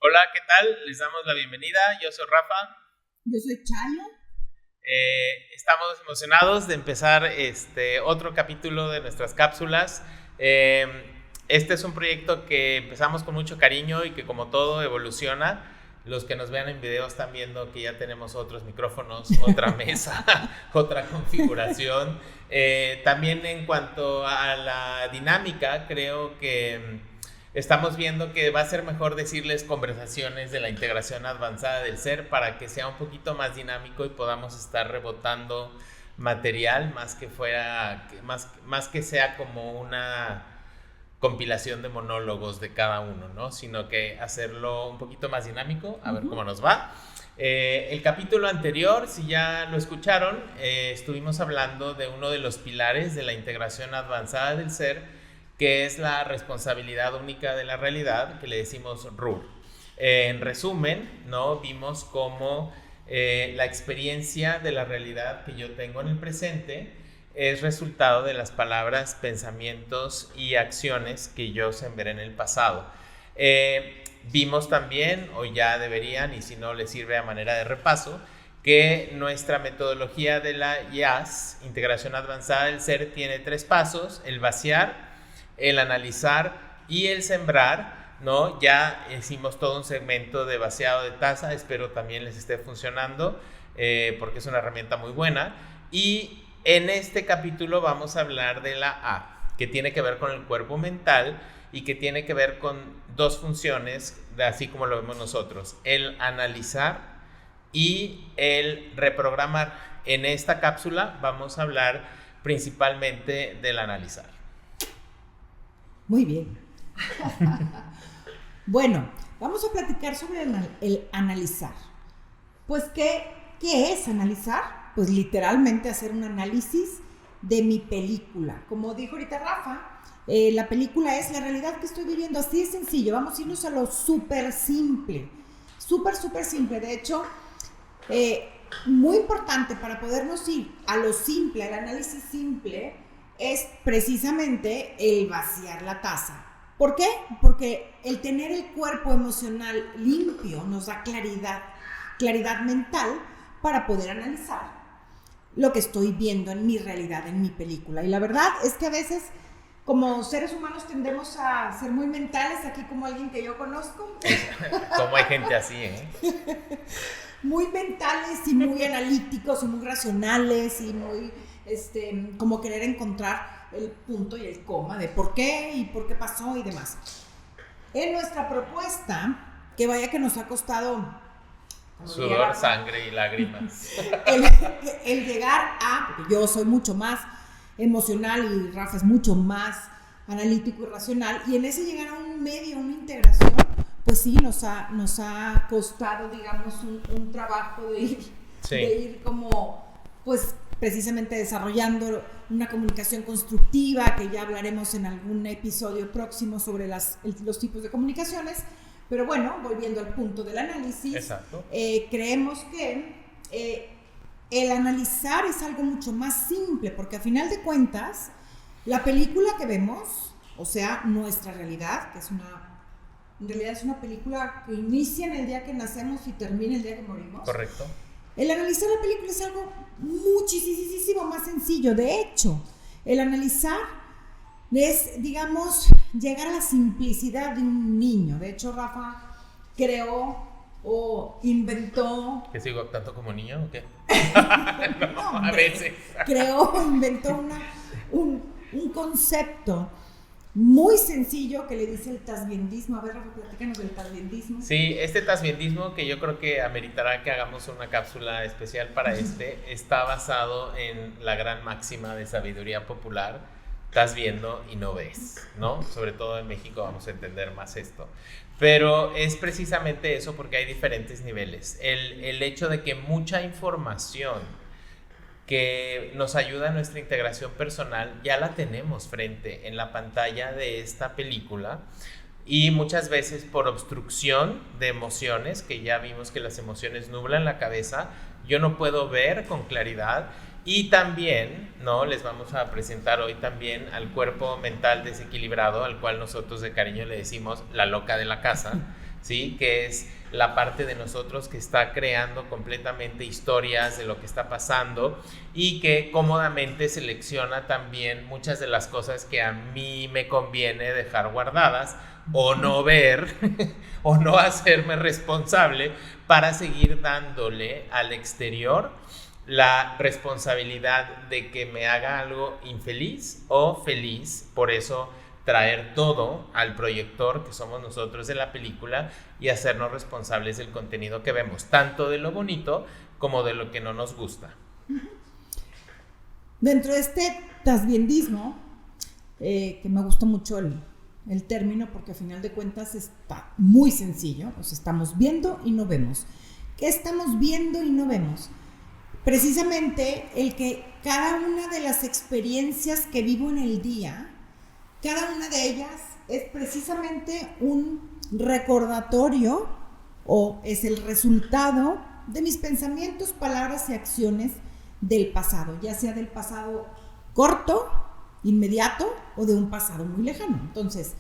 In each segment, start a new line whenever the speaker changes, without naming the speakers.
Hola, ¿qué tal? Les damos la bienvenida. Yo soy Rafa.
Yo soy Chayo.
Estamos emocionados de empezar otro capítulo de nuestras cápsulas. Este es un proyecto que empezamos con mucho cariño y que, como todo, evoluciona. Los que nos vean en video están viendo que ya tenemos otros micrófonos, otra mesa, otra configuración. También en cuanto a la dinámica, creo que estamos viendo que va a ser mejor decirles conversaciones de la integración avanzada del ser para que sea un poquito más dinámico y podamos estar rebotando material más que sea como una compilación de monólogos de cada uno, ¿no? Sino que hacerlo un poquito más dinámico, a ver cómo nos va. El capítulo anterior, si ya lo escucharon, estuvimos hablando de uno de los pilares de la integración avanzada del ser, que es la responsabilidad única de la realidad, que le decimos RUR. En resumen, ¿no? Vimos cómo la experiencia de la realidad que yo tengo en el presente es resultado de las palabras, pensamientos y acciones que yo sembré en el pasado. Vimos también, o ya deberían, y si no les sirve a manera de repaso, que nuestra metodología de la IAS, Integración Avanzada del Ser, tiene 3 pasos: el vaciar, el analizar y el sembrar, ¿no? Ya hicimos todo un segmento de vaciado de taza, espero también les esté funcionando, porque es una herramienta muy buena. Y en este capítulo vamos a hablar de la A, que tiene que ver con el cuerpo mental y que tiene que ver con 2 funciones, así como lo vemos nosotros: el analizar y el reprogramar. En esta cápsula vamos a hablar principalmente del analizar.
Muy bien. Bueno, vamos a platicar sobre el analizar. Pues, ¿qué es analizar? Pues literalmente hacer un análisis de mi película. Como dijo ahorita Rafa, la película es la realidad que estoy viviendo. Así de sencillo. Vamos a irnos a lo súper simple. Súper simple. De hecho, muy importante para podernos ir a lo simple, al análisis simple, es precisamente el vaciar la taza. ¿Por qué? Porque el tener el cuerpo emocional limpio nos da claridad mental para poder analizar lo que estoy viendo en mi realidad, en mi película. Y la verdad es que a veces, como seres humanos, tendemos a ser muy mentales, aquí como alguien que yo conozco.
Como hay gente así,
Muy mentales y muy analíticos y muy racionales y muy como querer encontrar el punto y el coma de por qué y por qué pasó y demás. En nuestra propuesta, que vaya que nos ha costado
sudor, sangre y lágrimas,
el llegar a, porque yo soy mucho más emocional y Rafa es mucho más analítico y racional, y en ese llegar a un medio, una integración, pues sí, nos ha costado, digamos, un trabajo de ir como, pues, precisamente desarrollando una comunicación constructiva, que ya hablaremos en algún episodio próximo sobre los tipos de comunicaciones. Pero bueno, volviendo al punto del análisis,
exacto.
Creemos que el analizar es algo mucho más simple, porque a final de cuentas, la película que vemos, o sea, nuestra realidad, que en realidad es una película que inicia en el día que nacemos y termina el día que morimos.
Correcto.
El analizar la película es algo muchísimo más sencillo. De hecho, el analizar es, digamos, llegar a la simplicidad de un niño. De hecho, Rafa creó o inventó...
¿Que sigo tanto como niño o qué?
No,
a veces.
Inventó un concepto muy sencillo que le dice el tasbiendismo. A ver, Rafa, platícanos del tasbiendismo.
Sí, este tasbiendismo, que yo creo que ameritará que hagamos una cápsula especial para está basado en la gran máxima de sabiduría popular: estás viendo y no ves, ¿no? Sobre todo en México vamos a entender más esto. Pero es precisamente eso, porque hay diferentes niveles. El hecho de que mucha información que nos ayuda a nuestra integración personal ya la tenemos frente en la pantalla de esta película, y muchas veces por obstrucción de emociones, que ya vimos que las emociones nublan la cabeza, yo no puedo ver con claridad. Y también, ¿no?, les vamos a presentar hoy también al cuerpo mental desequilibrado, al cual nosotros de cariño le decimos la loca de la casa, ¿sí? Que es la parte de nosotros que está creando completamente historias de lo que está pasando y que cómodamente selecciona también muchas de las cosas que a mí me conviene dejar guardadas o no ver o no hacerme responsable para seguir dándole al exterior la responsabilidad de que me haga algo infeliz o feliz. Por eso traer todo al proyector que somos nosotros de la película y hacernos responsables del contenido que vemos, tanto de lo bonito como de lo que no nos gusta.
Dentro de este tasbiendismo, que me gustó mucho el término, porque a final de cuentas está muy sencillo, o sea, estamos viendo y no vemos. ¿Qué estamos viendo y no vemos? Precisamente el que cada una de las experiencias que vivo en el día, cada una de ellas es precisamente un recordatorio o es el resultado de mis pensamientos, palabras y acciones del pasado, ya sea del pasado corto, inmediato o de un pasado muy lejano. Entonces,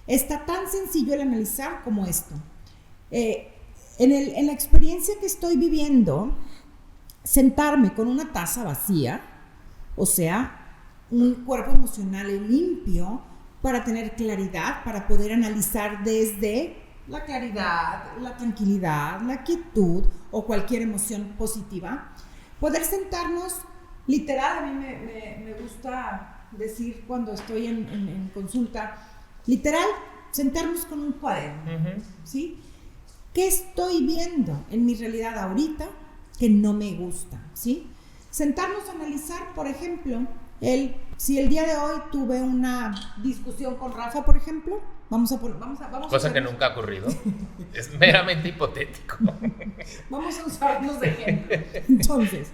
está tan sencillo el analizar como esto. En la experiencia que estoy viviendo, sentarme con una taza vacía, o sea, un cuerpo emocional limpio, para tener claridad, para poder analizar desde la claridad, la tranquilidad, la quietud o cualquier emoción positiva. Poder sentarnos, literal, a mí me gusta decir cuando estoy en consulta, literal, sentarnos con un cuaderno, ¿sí? ¿Qué estoy viendo en mi realidad ahorita que no me gusta, ¿sí? Sentarnos a analizar, por ejemplo, si el día de hoy tuve una discusión con Rafa, por ejemplo, vamos
cosa que nunca ha ocurrido, es meramente hipotético.
Vamos a usarnos de ejemplo. Entonces,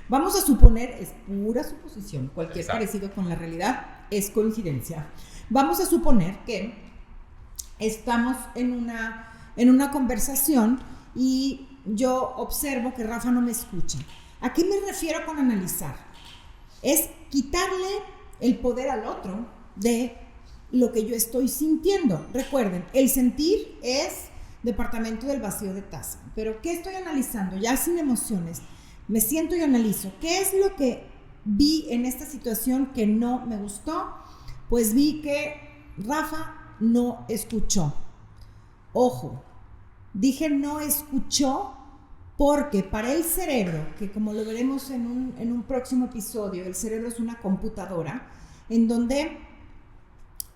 vamos a suponer, es pura suposición, cualquier
Exacto.
parecido con la realidad es coincidencia. Vamos a suponer que estamos en una conversación y yo observo que Rafa no me escucha. ¿A qué me refiero con analizar? Es quitarle el poder al otro de lo que yo estoy sintiendo. Recuerden, el sentir es departamento del vacío de taza. Pero ¿qué estoy analizando? Ya sin emociones. Me siento y analizo. ¿Qué es lo que vi en esta situación que no me gustó? Pues vi que Rafa no escuchó. Ojo, dije no escuchó porque para el cerebro, que como lo veremos en un próximo episodio, el cerebro es una computadora en donde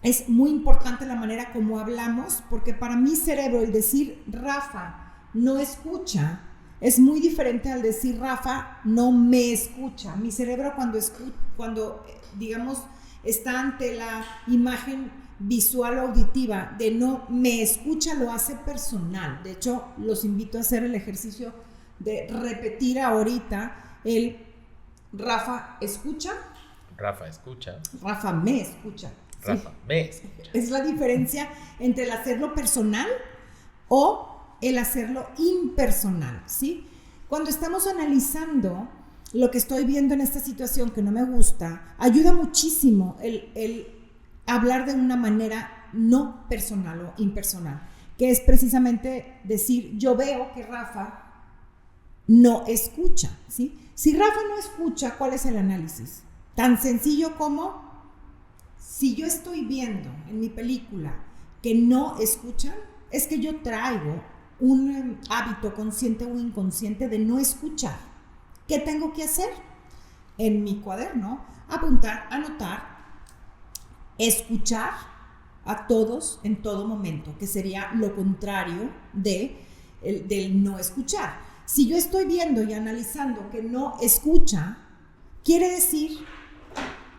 es muy importante la manera como hablamos, porque para mi cerebro el decir Rafa no escucha es muy diferente al decir Rafa no me escucha. Mi cerebro cuando digamos está ante la imagen visual o auditiva de no me escucha, lo hace personal. De hecho, los invito a hacer el ejercicio de repetir ahorita el Rafa escucha.
Rafa escucha.
Rafa me escucha.
Rafa
¿sí?
me escucha.
Es la diferencia entre el hacerlo personal o el hacerlo impersonal, ¿sí? Cuando estamos analizando lo que estoy viendo en esta situación que no me gusta, ayuda muchísimo el hablar de una manera no personal o impersonal, que es precisamente decir, yo veo que Rafa no escucha, ¿sí? Si Rafa no escucha, ¿cuál es el análisis? Tan sencillo como, si yo estoy viendo en mi película que no escuchan, es que yo traigo un hábito consciente o inconsciente de no escuchar. ¿Qué tengo que hacer? En mi cuaderno, apuntar, anotar, escuchar a todos en todo momento, que sería lo contrario del no escuchar. Si yo estoy viendo y analizando que no escucha, quiere decir,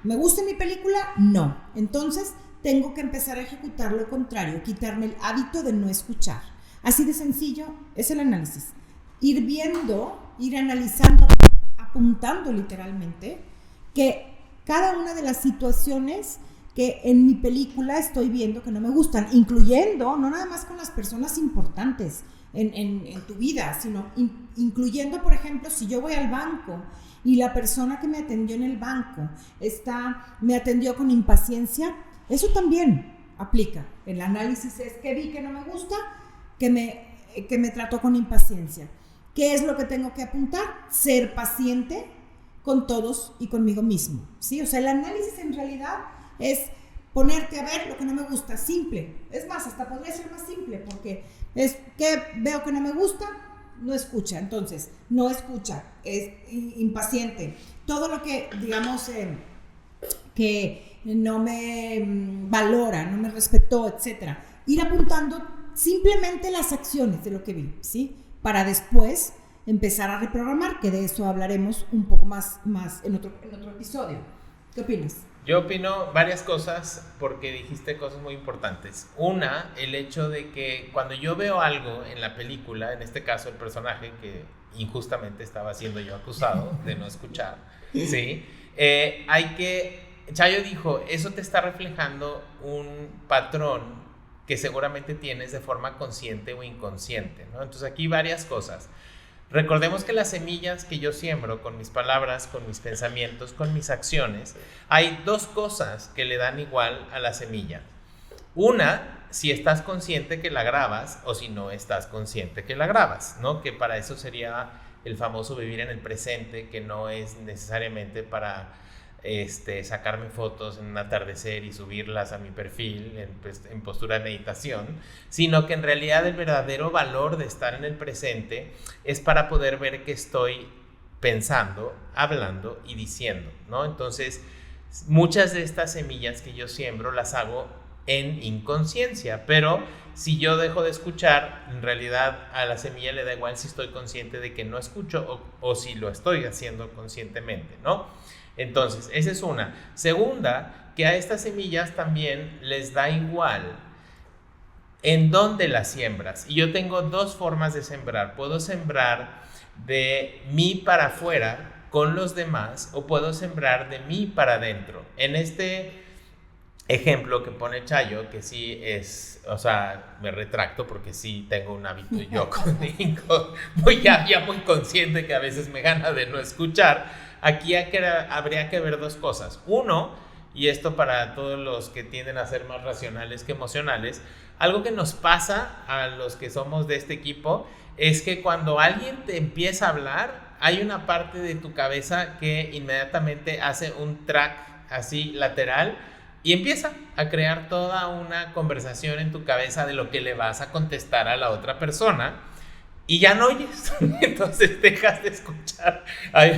¿me gusta mi película? No. Entonces, tengo que empezar a ejecutar lo contrario, quitarme el hábito de no escuchar. Así de sencillo es el análisis. Ir viendo, ir analizando, apuntando literalmente, que cada una de las situaciones que en mi película estoy viendo que no me gustan, incluyendo, no nada más con las personas importantes en tu vida, sino incluyendo, por ejemplo, si yo voy al banco y la persona que me atendió en el banco me atendió con impaciencia, eso también aplica. El análisis es que vi que no me gusta, que me trató con impaciencia. ¿Qué es lo que tengo que apuntar? Ser paciente con todos y conmigo mismo, ¿sí? O sea, el análisis en realidad es ponerte a ver lo que no me gusta, simple. Es más, hasta podría ser más simple, porque es que veo que no me gusta, no escucha. Entonces, no escucha, es impaciente. Todo lo que, digamos, que no me valora, no me respetó, etc. Ir apuntando simplemente las acciones de lo que vi, ¿sí? Para después empezar a reprogramar, que de eso hablaremos un poco más en otro episodio. ¿Qué opinas?
Yo opino varias cosas porque dijiste cosas muy importantes. Una, el hecho de que cuando yo veo algo en la película, en este caso el personaje que injustamente estaba siendo yo acusado de no escuchar, ¿sí? Chayo dijo, eso te está reflejando un patrón que seguramente tienes de forma consciente o inconsciente, ¿no? Entonces aquí varias cosas. Recordemos que las semillas que yo siembro con mis palabras, con mis pensamientos, con mis acciones, hay dos cosas que le dan igual a la semilla. Una, si estás consciente que la grabas o si no estás consciente que la grabas, ¿no? Que para eso sería el famoso vivir en el presente, que no es necesariamente para sacarme fotos en un atardecer y subirlas a mi perfil en postura de meditación, sino que en realidad el verdadero valor de estar en el presente es para poder ver qué estoy pensando, hablando y diciendo, ¿no? Entonces, muchas de estas semillas que yo siembro las hago en inconsciencia, pero si yo dejo de escuchar, en realidad a la semilla le da igual si estoy consciente de que no escucho o si lo estoy haciendo conscientemente, ¿no? Entonces, esa es una. Segunda, que a estas semillas también les da igual en dónde las siembras. Y yo tengo dos formas de sembrar. Puedo sembrar de mí para afuera con los demás o puedo sembrar de mí para adentro. En este ejemplo que pone Chayo, que sí es, o sea, me retracto porque sí tengo un hábito yo muy consciente que a veces me gana de no escuchar. Aquí habría que ver dos cosas. Uno, y esto para todos los que tienden a ser más racionales que emocionales, algo que nos pasa a los que somos de este equipo es que cuando alguien te empieza a hablar, hay una parte de tu cabeza que inmediatamente hace un track así lateral y empieza a crear toda una conversación en tu cabeza de lo que le vas a contestar a la otra persona. Y ya no oyes, entonces dejas de escuchar. A mí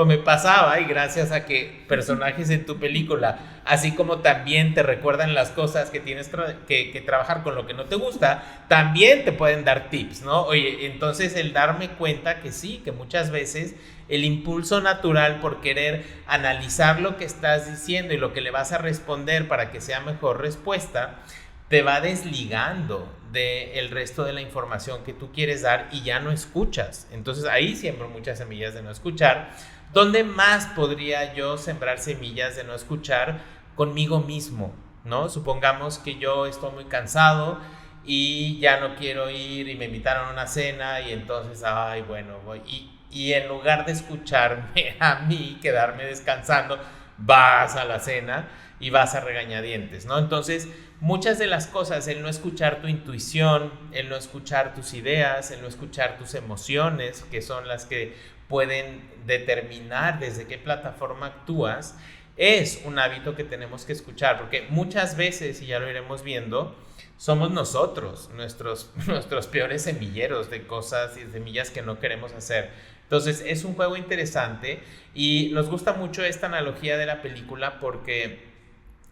me pasaba, y gracias a que personajes en tu película, así como también te recuerdan las cosas que tienes que trabajar con lo que no te gusta, también te pueden dar tips, ¿no? Oye, entonces el darme cuenta que sí, que muchas veces el impulso natural por querer analizar lo que estás diciendo y lo que le vas a responder para que sea mejor respuesta, te va desligando del resto de la información que tú quieres dar y ya no escuchas. Entonces ahí siembro muchas semillas de no escuchar. ¿Dónde más podría yo sembrar semillas de no escuchar? Conmigo mismo, ¿no? Supongamos que yo estoy muy cansado y ya no quiero ir y me invitaron a una cena y entonces, ay, bueno, voy. Y en lugar de escucharme a mí, quedarme descansando, vas a la cena y vas a regañadientes, ¿no? Entonces, muchas de las cosas, el no escuchar tu intuición, el no escuchar tus ideas, el no escuchar tus emociones, que son las que pueden determinar desde qué plataforma actúas, es un hábito que tenemos que escuchar, porque muchas veces, y ya lo iremos viendo, somos nosotros, nuestros peores semilleros de cosas y semillas que no queremos hacer. Entonces, es un juego interesante y nos gusta mucho esta analogía de la película porque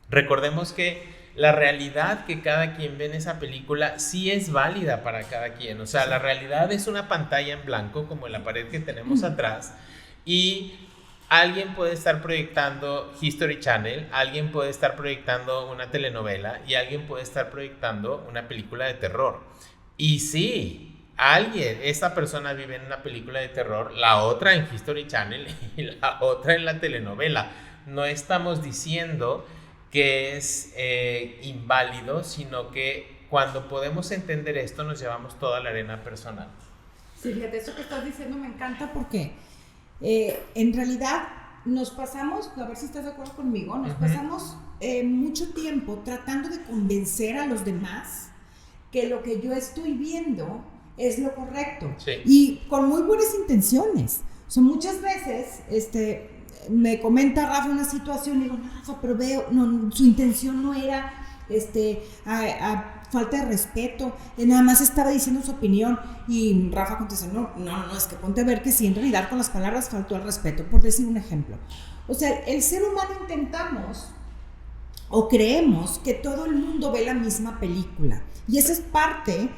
recordemos que la realidad que cada quien ve en esa película sí es válida para cada quien. O sea, la realidad es una pantalla en blanco como en la pared que tenemos atrás y alguien puede estar proyectando History Channel, alguien puede estar proyectando una telenovela y alguien puede estar proyectando una película de terror. Y sí, esa persona vive en una película de terror, la otra en History Channel y la otra en la telenovela. No estamos diciendo que es inválido, sino que cuando podemos entender esto nos llevamos toda la arena personal.
Sí, fíjate, eso que estás diciendo me encanta porque en realidad nos pasamos, a ver si estás de acuerdo conmigo, pasamos mucho tiempo tratando de convencer a los demás que lo que yo estoy viendo es lo correcto.
Sí.
Y con muy buenas intenciones. O sea, muchas veces me comenta Rafa una situación y digo, no, Rafa, pero veo, no, su intención no era a falta de respeto, nada más estaba diciendo su opinión. Y Rafa contesta, no, es que ponte a ver que sí, en realidad con las palabras faltó al respeto, por decir un ejemplo. O sea, el ser humano intentamos o creemos que todo el mundo ve la misma película, y esa es parte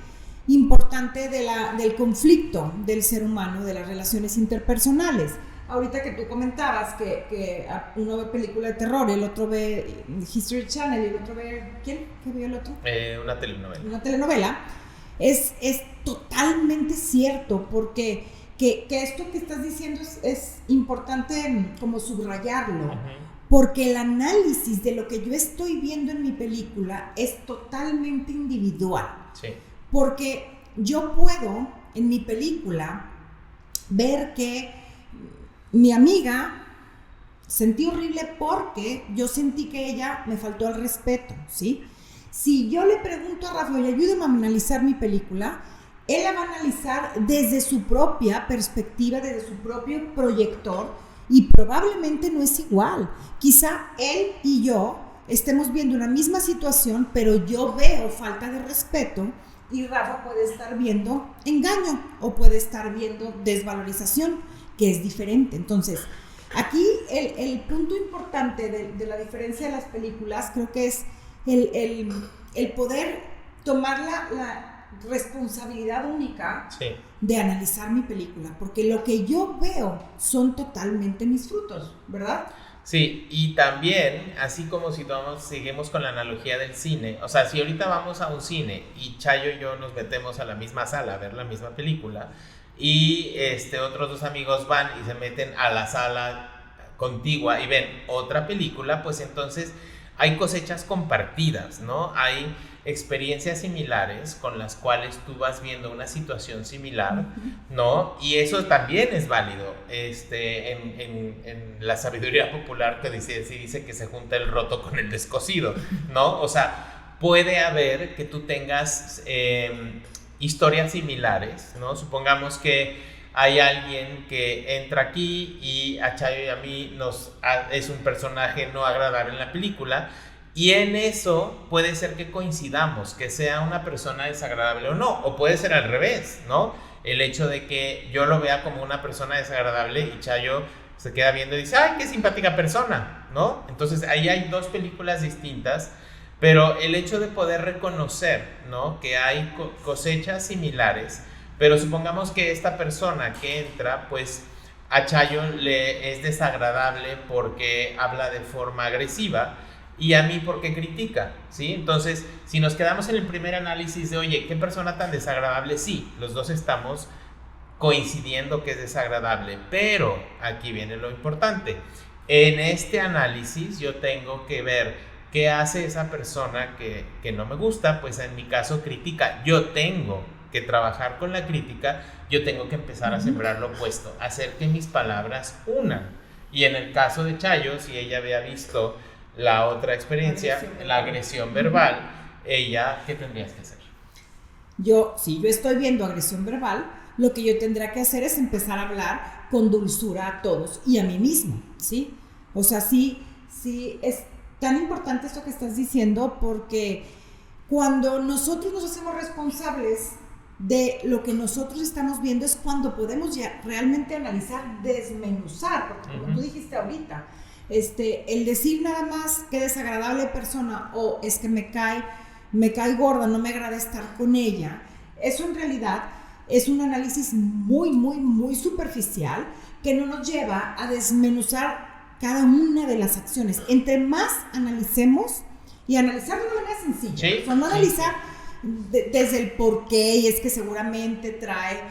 importante del conflicto del ser humano, de las relaciones interpersonales. Ahorita que tú comentabas que uno ve película de terror, el otro ve History Channel y el otro ve... ¿Quién? ¿Qué vio el otro?
Una telenovela.
Una telenovela. Es totalmente cierto, porque que esto que estás diciendo es importante como subrayarlo. Uh-huh. Porque el análisis de lo que yo estoy viendo en mi película es totalmente individual.
Sí.
Porque yo puedo, en mi película, ver que mi amiga sentí horrible porque yo sentí que ella me faltó al respeto, ¿sí? Si yo le pregunto a Rafael, ayúdame a analizar mi película, él la va a analizar desde su propia perspectiva, desde su propio proyector, y probablemente no es igual. Quizá él y yo estemos viendo una misma situación, pero yo veo falta de respeto y Rafa puede estar viendo engaño o puede estar viendo desvalorización, que es diferente. Entonces, aquí el punto importante de la diferencia de las películas creo que es el poder tomar la responsabilidad única, sí, de analizar mi película, porque lo que yo veo son totalmente mis frutos, ¿verdad?
Sí, y también, así como si seguimos con la analogía del cine, o sea, si ahorita vamos a un cine y Chayo y yo nos metemos a la misma sala a ver la misma película, y otros dos amigos van y se meten a la sala contigua y ven otra película, pues entonces hay cosechas compartidas, ¿no? Hay experiencias similares con las cuales tú vas viendo una situación similar, ¿no? Y eso también es válido. En la sabiduría popular que dice que se junta el roto con el descosido, ¿no? O sea, puede haber que tú tengas historias similares, ¿no? Supongamos que hay alguien que entra aquí y a Chayo y a mí es un personaje no agradable en la película, y en eso puede ser que coincidamos, que sea una persona desagradable o no, o puede ser al revés, ¿no? El hecho de que yo lo vea como una persona desagradable y Chayo se queda viendo y dice, ¡ay, qué simpática persona!, ¿no? Entonces ahí hay dos películas distintas, pero el hecho de poder reconocer, ¿no?, que hay cosechas similares, pero supongamos que esta persona que entra, pues a Chayo le es desagradable porque habla de forma agresiva, y a mí porque critica, ¿sí? Entonces, si nos quedamos en el primer análisis de, oye, ¿qué persona tan desagradable? Sí, los dos estamos coincidiendo que es desagradable, pero aquí viene lo importante. En este análisis yo tengo que ver qué hace esa persona que no me gusta, pues en mi caso critica. Yo tengo que trabajar con la crítica, yo tengo que empezar a sembrar lo opuesto, hacer que mis palabras unan. Y en el caso de Chayo, si ella había visto la otra experiencia, la agresión verbal, ella, ¿qué tendrías que hacer?
Si yo estoy viendo agresión verbal, lo que yo tendría que hacer es empezar a hablar con dulzura a todos y a mí mismo, ¿sí? O sea, sí es tan importante esto que estás diciendo, porque cuando nosotros nos hacemos responsables de lo que nosotros estamos viendo es cuando podemos ya realmente analizar, desmenuzar, porque como tú dijiste ahorita, el decir nada más qué desagradable persona o es que me cae gorda, no me agrada estar con ella, eso en realidad es un análisis muy, muy, muy superficial que no nos lleva a desmenuzar cada una de las acciones. Entre más analicemos, y analizar de una manera sencilla, ¿sí? O sea, no analizar desde el por qué, y es que seguramente trae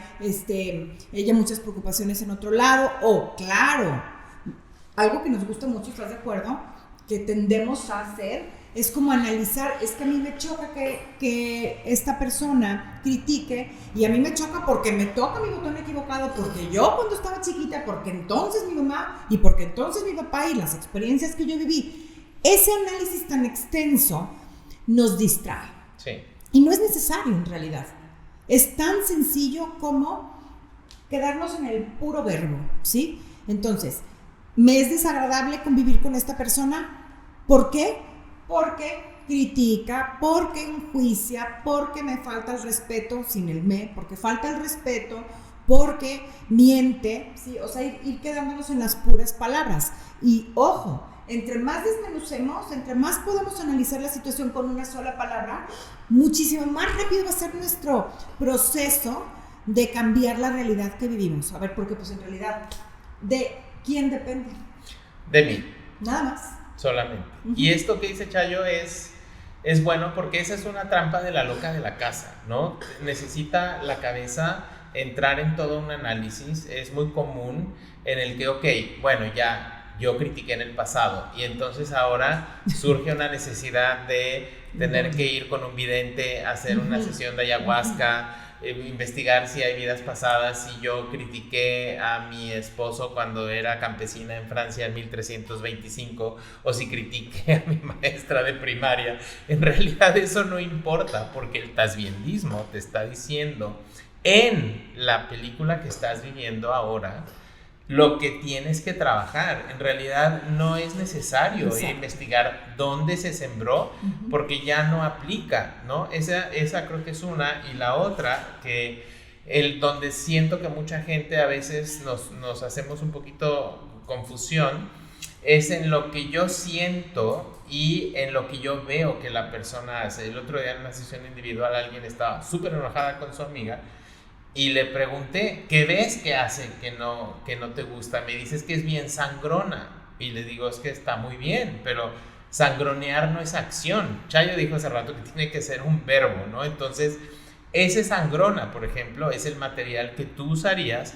ella muchas preocupaciones en otro lado, o claro, algo que nos gusta mucho, ¿estás de acuerdo?, que tendemos a hacer, es como analizar, es que a mí me choca que esta persona critique, y a mí me choca porque me toca mi botón equivocado, porque yo cuando estaba chiquita, porque entonces mi mamá, y porque entonces mi papá, y las experiencias que yo viví. Ese análisis tan extenso nos distrae.
Sí.
Y no es necesario en realidad. Es tan sencillo como quedarnos en el puro verbo, ¿sí? Entonces, ¿me es desagradable convivir con esta persona? ¿Por qué? Porque critica, porque enjuicia, porque me falta el respeto, sin el me, porque falta el respeto, porque miente, ¿sí? O sea, ir quedándonos en las puras palabras. Y ojo, entre más desmenucemos, entre más podamos analizar la situación con una sola palabra, muchísimo más rápido va a ser nuestro proceso de cambiar la realidad que vivimos. A ver, porque pues en realidad, ¿de quién depende?
De mí.
Nada más.
Solamente. Y esto que dice Chayo es bueno porque esa es una trampa de la loca de la casa, ¿no? Necesita la cabeza entrar en todo un análisis. Es muy común en el que, ok, bueno, ya yo critiqué en el pasado y entonces ahora surge una necesidad de tener que ir con un vidente a hacer una sesión de ayahuasca, investigar si hay vidas pasadas, si yo critiqué a mi esposo cuando era campesina en Francia en 1325 o si critiqué a mi maestra de primaria. En realidad eso no importa porque el tasbiendismo te está diciendo en la película que estás viviendo ahora lo que tienes que trabajar. En realidad no es necesario investigar dónde se sembró porque ya no aplica, ¿no? Esa creo que es una. Y la otra, que donde siento que mucha gente a veces nos hacemos un poquito confusión, es en lo que yo siento y en lo que yo veo que la persona hace. El otro día en una sesión individual alguien estaba súper enojada con su amiga y le pregunté, ¿qué ves que hace que no te gusta? Me dices que es bien sangrona. Y le digo, es que está muy bien, pero sangronear no es acción. Chayo dijo hace rato que tiene que ser un verbo, ¿no? Entonces, ese sangrona, por ejemplo, es el material que tú usarías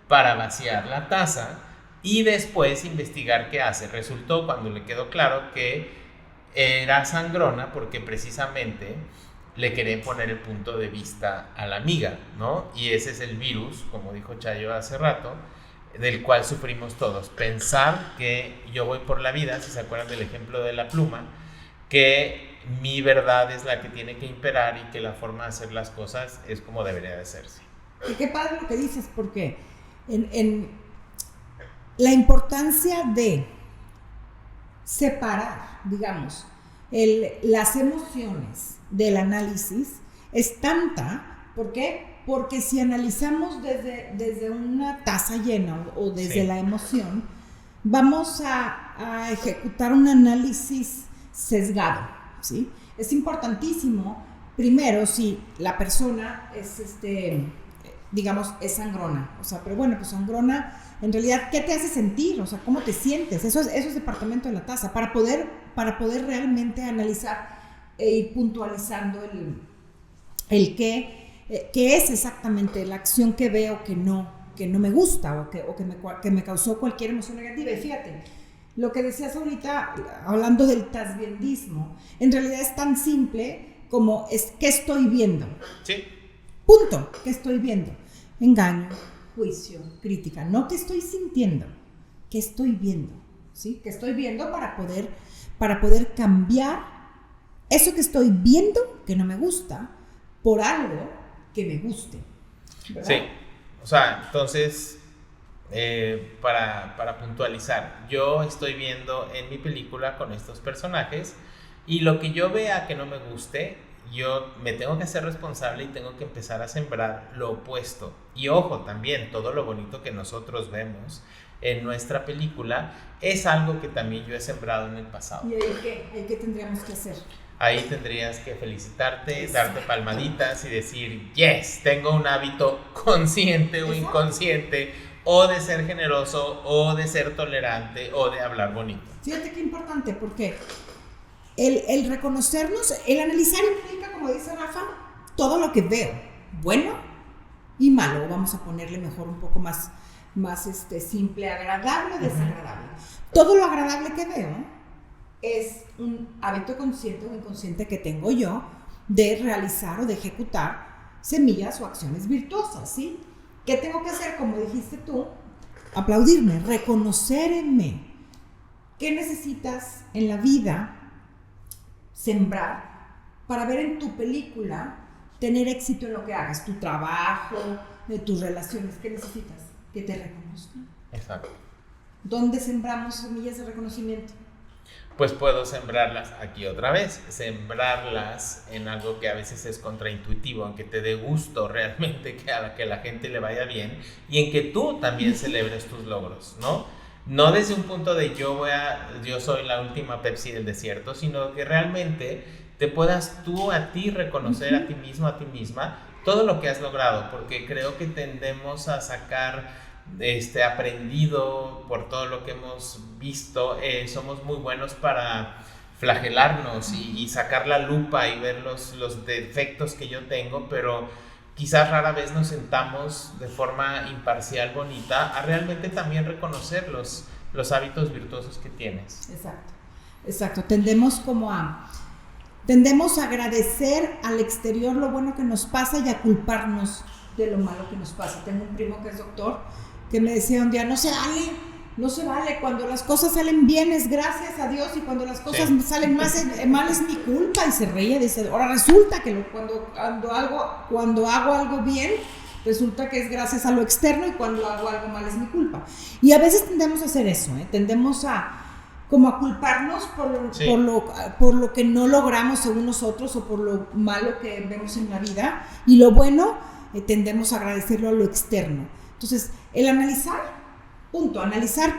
para vaciar la taza y después investigar qué hace. Resultó, cuando le quedó claro, que era sangrona porque precisamente le quería poner el punto de vista a la amiga, ¿no? Y ese es el virus, como dijo Chayo hace rato, del cual sufrimos todos. Pensar que yo voy por la vida, si se acuerdan del ejemplo de la pluma, que mi verdad es la que tiene que imperar y que la forma de hacer las cosas es como debería de hacerse.
Y qué padre lo que dices, porque en la importancia de separar, digamos, las emociones del análisis es tanta. ¿Por qué? Porque si analizamos desde una taza llena o desde la emoción, vamos a ejecutar un análisis sesgado, ¿sí? Es importantísimo, primero, si la persona es, digamos, es sangrona, o sea, pero bueno, pues sangrona, en realidad, ¿qué te hace sentir? O sea, ¿cómo te sientes? Eso es departamento de la taza, para poder realmente analizar e ir puntualizando el qué es exactamente la acción que veo que no me gusta o que me causó cualquier emoción negativa. Y fíjate, lo que decías ahorita, hablando del tasbiendismo, en realidad es tan simple como ¿qué estoy viendo?
Sí.
Punto. ¿Qué estoy viendo? Engaño, juicio, crítica. No, ¿qué estoy sintiendo? ¿Qué estoy viendo? ¿Sí? ¿Qué estoy viendo para poder cambiar eso que estoy viendo que no me gusta por algo que me guste? ¿Verdad?
Sí. O sea, entonces, para puntualizar, yo estoy viendo en mi película con estos personajes y lo que yo vea que no me guste, yo me tengo que hacer responsable y tengo que empezar a sembrar lo opuesto. Y ojo, también todo lo bonito que nosotros vemos en nuestra película es algo que también yo he sembrado en el pasado.
¿Y ahí qué tendríamos que hacer?
Ahí tendrías que felicitarte, darte palmaditas y decir, yes, tengo un hábito consciente o inconsciente, o de ser generoso, o de ser tolerante, o de hablar bonito.
Fíjate qué importante, porque el reconocernos, el analizar implica, como dice Rafa, todo lo que veo, bueno y malo. Vamos a ponerle mejor un poco más simple, agradable, desagradable. Todo lo agradable que veo es un hábito consciente o inconsciente que tengo yo de realizar o de ejecutar semillas o acciones virtuosas, ¿sí? ¿Qué tengo que hacer? Como dijiste tú, aplaudirme, reconocerme. ¿Qué necesitas en la vida sembrar para ver en tu película, tener éxito en lo que hagas, tu trabajo, tus relaciones. ¿Qué necesitas? Que te reconozcan.
Exacto.
¿Dónde sembramos semillas de reconocimiento?
Pues puedo sembrarlas aquí otra vez, sembrarlas en algo que a veces es contraintuitivo, en que te dé gusto realmente que la gente le vaya bien y en que tú también celebres tus logros, ¿no? No desde un punto de yo soy la última Pepsi del desierto, sino que realmente te puedas tú a ti reconocer a ti mismo, a ti misma, todo lo que has logrado, porque creo que tendemos a sacar aprendido por todo lo que hemos visto, somos muy buenos para flagelarnos y sacar la lupa y ver los defectos que yo tengo, pero quizás rara vez nos sentamos de forma imparcial, bonita, a realmente también reconocer los hábitos virtuosos que tienes.
Exacto. Tendemos a agradecer al exterior lo bueno que nos pasa y a culparnos de lo malo que nos pasa. Tengo un primo que es doctor que me decía un día, no se vale, cuando las cosas salen bien es gracias a Dios y cuando las cosas salen mal es mi culpa, y se reía, dice, ahora resulta que cuando hago algo bien, resulta que es gracias a lo externo y cuando hago algo mal es mi culpa. Y a veces tendemos a hacer eso, tendemos a culparnos por lo que no logramos según nosotros o por lo malo que vemos en la vida, y lo bueno tendemos a agradecerlo a lo externo. Entonces, el analizar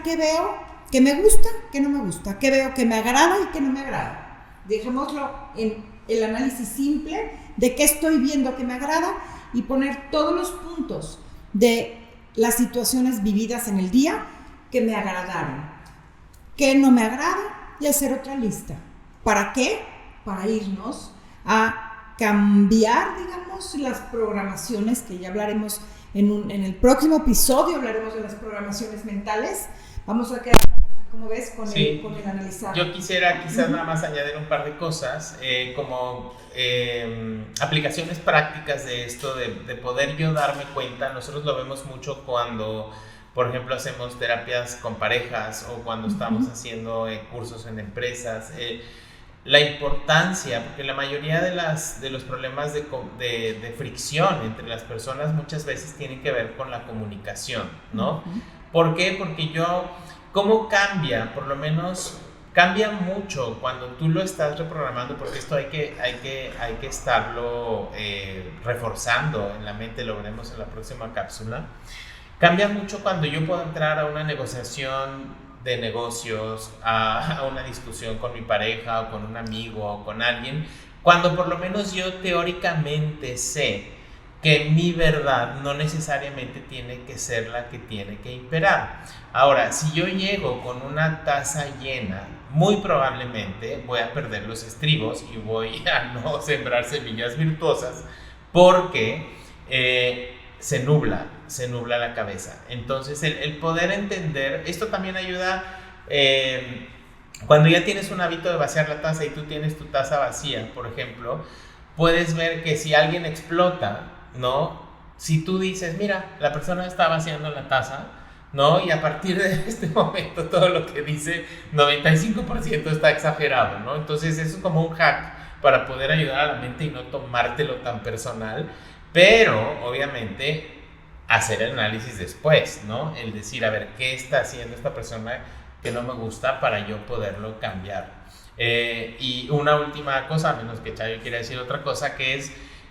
qué veo que me gusta, qué no me gusta, qué veo que me agrada y qué no me agrada. Dejémoslo en el análisis simple de qué estoy viendo que me agrada y poner todos los puntos de las situaciones vividas en el día que me agradaron, qué no me agrada, y hacer otra lista. ¿Para qué? Para irnos a cambiar, digamos, las programaciones, que ya hablaremos en el próximo episodio, hablaremos de las programaciones mentales. Vamos a quedar, ¿cómo ves? Con el analizar.
Yo quisiera quizás nada más añadir un par de cosas, como aplicaciones prácticas de esto, de poder yo darme cuenta. Nosotros lo vemos mucho cuando, por ejemplo, hacemos terapias con parejas o cuando estamos haciendo cursos en empresas. La importancia, porque la mayoría de los problemas de fricción entre las personas muchas veces tienen que ver con la comunicación, ¿no? ¿Por qué? Porque ¿cómo cambia? Por lo menos cambia mucho cuando tú lo estás reprogramando, porque esto hay que estarlo reforzando en la mente, lo veremos en la próxima cápsula. Cambia mucho cuando yo puedo entrar a una negociación de negocios, a una discusión con mi pareja o con un amigo o con alguien, cuando por lo menos yo teóricamente sé que mi verdad no necesariamente tiene que ser la que tiene que imperar. Ahora, si yo llego con una taza llena, muy probablemente voy a perder los estribos y voy a no sembrar semillas virtuosas porque se nubla la cabeza. Entonces el poder entender, esto también ayuda cuando ya tienes un hábito de vaciar la taza y tú tienes tu taza vacía, por ejemplo, puedes ver que si alguien explota, ¿no? Si tú dices, mira, la persona está vaciando la taza, ¿no? Y a partir de este momento todo lo que dice 95% está exagerado, ¿no? Entonces eso es como un hack para poder ayudar a la mente y no tomártelo tan personal. Pero, obviamente, hacer el análisis después, ¿no? El decir, a ver, ¿qué está haciendo esta persona que no me gusta para yo poderlo cambiar? Y una última cosa, a menos que Chayo quiera decir otra cosa, que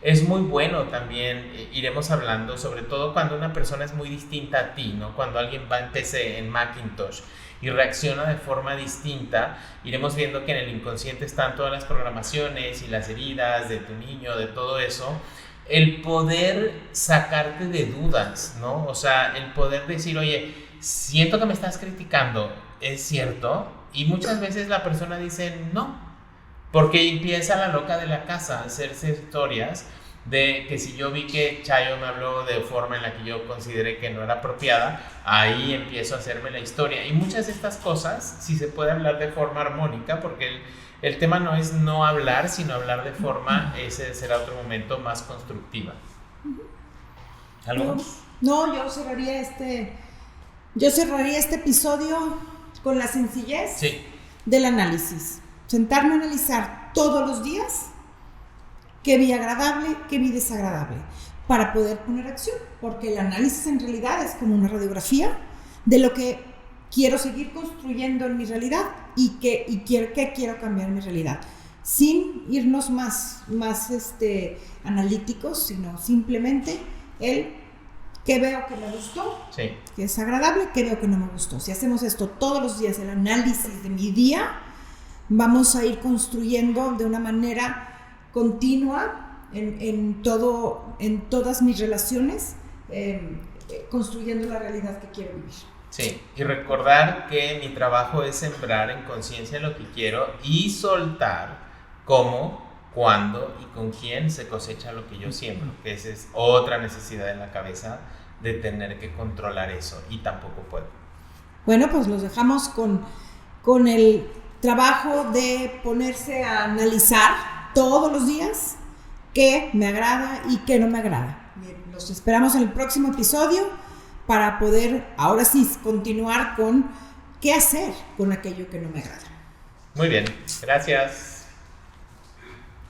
es muy bueno también, iremos hablando, sobre todo cuando una persona es muy distinta a ti, ¿no? Cuando alguien va en PC, en Macintosh, y reacciona de forma distinta, iremos viendo que en el inconsciente están todas las programaciones y las heridas de tu niño, de todo eso. El poder sacarte de dudas, ¿no? O sea, el poder decir, oye, siento que me estás criticando, ¿es cierto? Y muchas veces la persona dice no, porque empieza la loca de la casa a hacerse historias de que si yo vi que Chayo me habló de forma en la que yo consideré que no era apropiada, ahí empiezo a hacerme la historia. Y muchas de estas cosas, si se puede hablar de forma armónica, porque el tema no es no hablar, sino hablar de forma, ese será otro momento, más constructiva. ¿Algo más?
No, yo cerraría este episodio con la sencillez del análisis. Sentarme a analizar todos los días qué vi agradable, qué vi desagradable, para poder poner acción, porque el análisis en realidad es como una radiografía de lo que quiero seguir construyendo en mi realidad y qué quiero cambiar en mi realidad, sin irnos más analíticos, sino simplemente el qué veo que me gustó,
sí,
que es agradable, qué veo que no me gustó. Si hacemos esto todos los días, el análisis de mi día, vamos a ir construyendo de una manera continua en todas mis relaciones, construyendo la realidad que quiero vivir.
Sí, y recordar que mi trabajo es sembrar en conciencia lo que quiero y soltar cómo, cuándo y con quién se cosecha lo que yo siembro, que esa es otra necesidad en la cabeza de tener que controlar eso, y tampoco puedo.
Bueno, pues los dejamos con el trabajo de ponerse a analizar todos los días qué me agrada y qué no me agrada. Los esperamos en el próximo episodio para poder ahora sí continuar con qué hacer con aquello que no me agrada.
Muy bien, gracias.